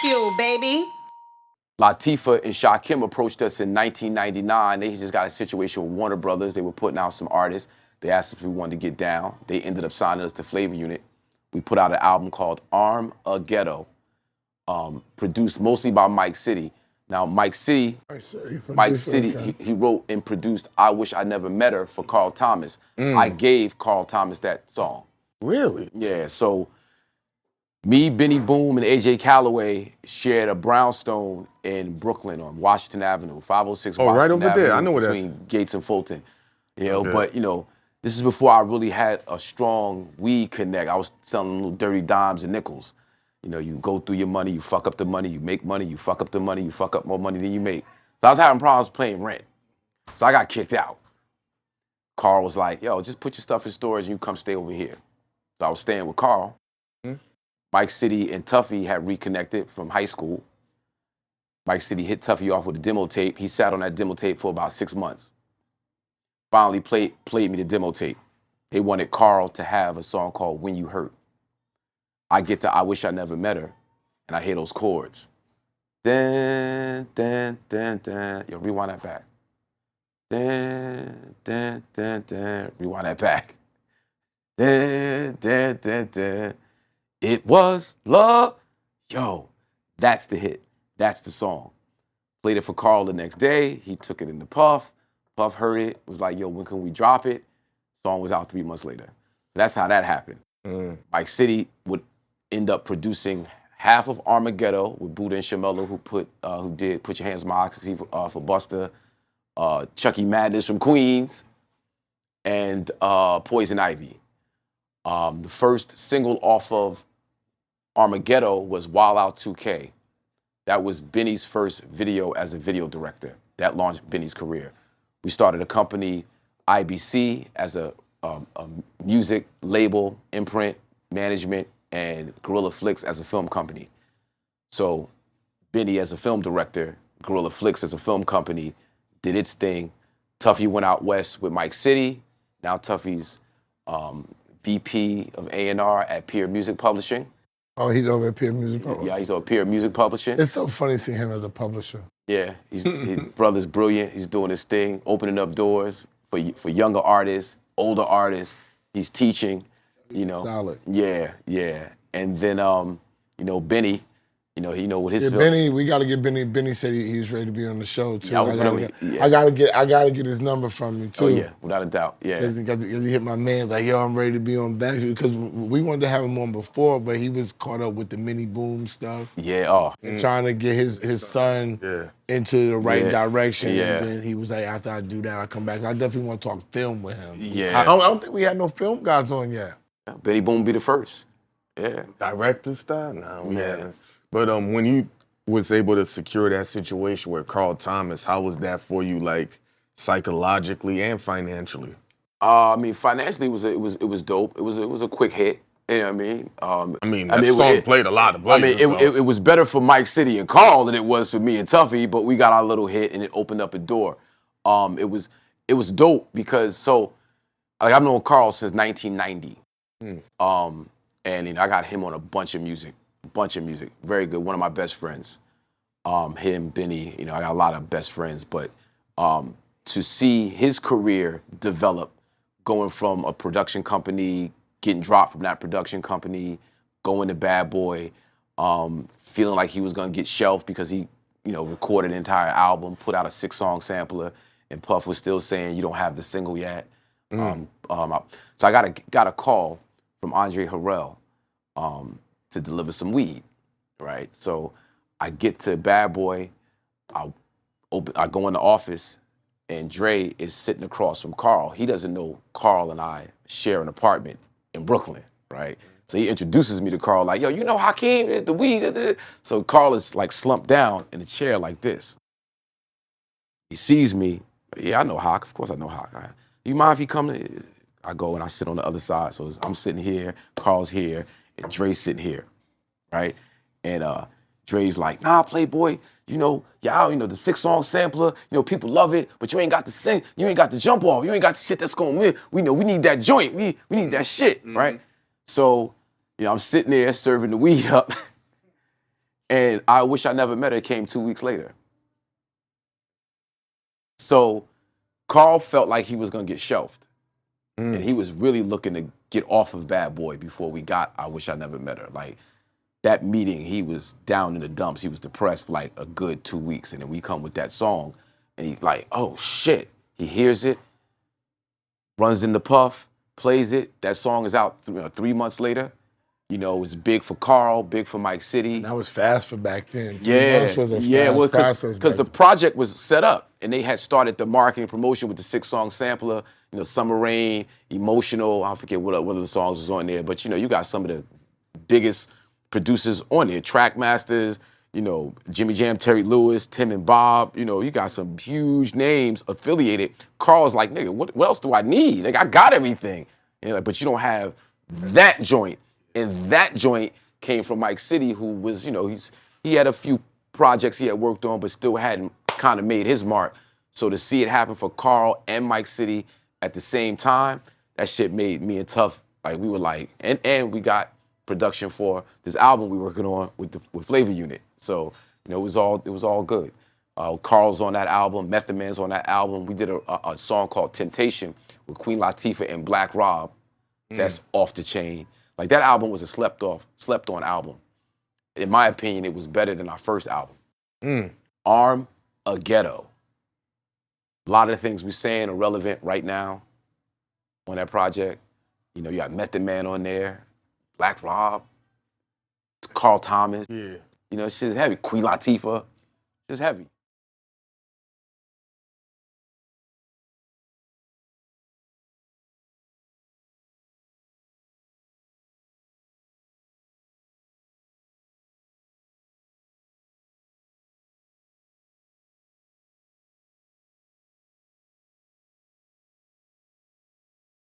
Bagfuel, baby. Latifah and Hakim approached us in 1999. They just got a situation with Warner Brothers. They were putting out some artists. They asked if we wanted to get down. They ended up signing us to Flavor Unit. We put out an album called Arm a Ghetto, produced mostly by Mike City. Now, Mike City, he wrote and produced I Wish I Never Met Her for Carl Thomas. I gave Carl Thomas that song. Really? Yeah, so me, Benny Boom, and AJ Calloway shared a brownstone in Brooklyn on Washington Avenue, 506 Oh, Washington right over Avenue, there. I know where that's between Gates and Fulton. You know, but you know, this is before I really had a strong weed connect. I was selling little dirty dimes and nickels. You know, you go through your money, you fuck up the money, you make money, you fuck up the money, you fuck up more money than you make. So I was having problems paying rent. So I got kicked out. Carl was like, yo, just put your stuff in storage and you come stay over here. So I was staying with Carl. Mike City and Tuffy had reconnected from high school. Mike City hit Tuffy off with a demo tape. He sat on that demo tape for about 6 months. Finally played me the demo tape. They wanted Carl to have a song called When You Hurt. I get to I Wish I Never Met Her, and I hear those chords. Dun, dun, dun, dun. Yo, rewind that back. Dun, dun, dun, dun. Rewind that back. Dun, dun, dun, dun. It was love. Yo, that's the hit. That's the song. Played it for Carl the next day. He took it into Puff. Puff heard it, was like, yo, when can we drop it? Song was out 3 months later. That's how that happened. Mike City would end up producing half of Armageddon with Buddha and Shamela, who did Put Your Hands on My Oxy for Busta, Chucky Madness from Queens, and Poison Ivy. The first single off of Armageddon was Wild Out 2K. That was Benny's first video as a video director. That launched Benny's career. We started a company, IBC, as a music label, imprint, management, and Guerrilla Flicks as a film company. So Benny as a film director, Guerrilla Flicks as a film company, did its thing. Tuffy went out west with Mike City. Now Tuffy's VP of A&R at Peer Music Publishing. Oh, he's over at Peer Music Publishing? Yeah, he's over at Peer Music Publishing. It's so funny seeing him as a publisher. Yeah, his brother's brilliant. He's doing his thing, opening up doors for younger artists, older artists. He's teaching, you know. Solid. Yeah. And then, you know, Benny, with his film. Benny, we got to get Benny. Benny said he was ready to be on the show too. Yeah, I gotta get his number from you too. Oh yeah, without a doubt. Yeah. Because he hit my man like, yo, I'm ready to be on Bagfuel, because we wanted to have him on before, but he was caught up with the Mini Boom stuff. Yeah. And trying to get his son into the right direction. Yeah. And then he was like, after I do that, I come back. I definitely want to talk film with him. Yeah. I don't think we had no film guys on yet. Benny Boom be the first. Yeah. Director style? No, we haven't. But when you was able to secure that situation with Carl Thomas, how was that for you, like psychologically and financially? I mean, financially, it was dope. It was a quick hit. You know what I mean? That song played a lot of places. I mean, it was better for Mike City and Carl than it was for me and Tuffy, but we got our little hit and it opened up a door. It was dope because I've known Carl since 1990. And I got him on a bunch of music. Very good. One of my best friends. Him, Benny, I got a lot of best friends, but to see his career develop, going from a production company, getting dropped from that production company, going to Bad Boy, feeling like he was gonna get shelved because he, recorded an entire album, put out a 6-song sampler, and Puff was still saying, you don't have the single yet. So I got a call from Andre Harrell to deliver some weed, right? So I get to Bad Boy, I go in the office, and Dre is sitting across from Carl. He doesn't know Carl and I share an apartment in Brooklyn, right? So he introduces me to Carl like, yo, you know Hakim, the weed. So Carl is like slumped down in a chair like this. He sees me. Yeah, I know Hak. Of course I know Hak. You mind if he come? I go and I sit on the other side. So I'm sitting here, Carl's here, and Dre's sitting here, right? And Dre's like, nah, Playboy, y'all, the 6-song sampler, people love it, but you ain't got the sing, you ain't got the jump off, you ain't got the shit that's going win. We need that joint, we need that shit, right? So, I'm sitting there serving the weed up. And I Wish I Never Met Her came 2 weeks later. So Carl felt like he was gonna get shelved. And he was really looking to get off of Bad Boy before we got I Wish I Never Met Her. Like, that meeting, he was down in the dumps. He was depressed for like a good 2 weeks. And then we come with that song, and he's like, oh shit. He hears it, runs in the Puff, plays it. That song is out 3 months later. You know, it was big for Carl, big for Mike City. That was fast for back then. Yeah, Was a well, process because the project was set up, and they had started the marketing promotion with the 6-song sampler. You know, Summer Rain, Emotional. I forget what other the songs was on there, but you know, you got some of the biggest producers on there, Trackmasters. You know, Jimmy Jam, Terry Lewis, Tim and Bob. You know, you got some huge names affiliated. Carl's like, nigga, what else do I need? Like, I got everything. And like, but you don't have that joint. And that joint came from Mike City, who was, you know, he had a few projects he had worked on, but still hadn't kind of made his mark. So to see it happen for Carl and Mike City at the same time, that shit made me and Tough, like, we were like, and we got production for this album we working on with Flavor Unit. So, you know, it was all good. Carl's on that album, Method Man's on that album. We did a song called Temptation with Queen Latifah and Black Rob. That's off the chain. Like, that album was a slept on album. In my opinion, it was better than our first album. Arm a Ghetto. A lot of the things we're saying are relevant right now on that project. You know, you got Method Man on there, Black Rob, Carl Thomas. Yeah. You know, shit's heavy. Queen Latifah, it's heavy.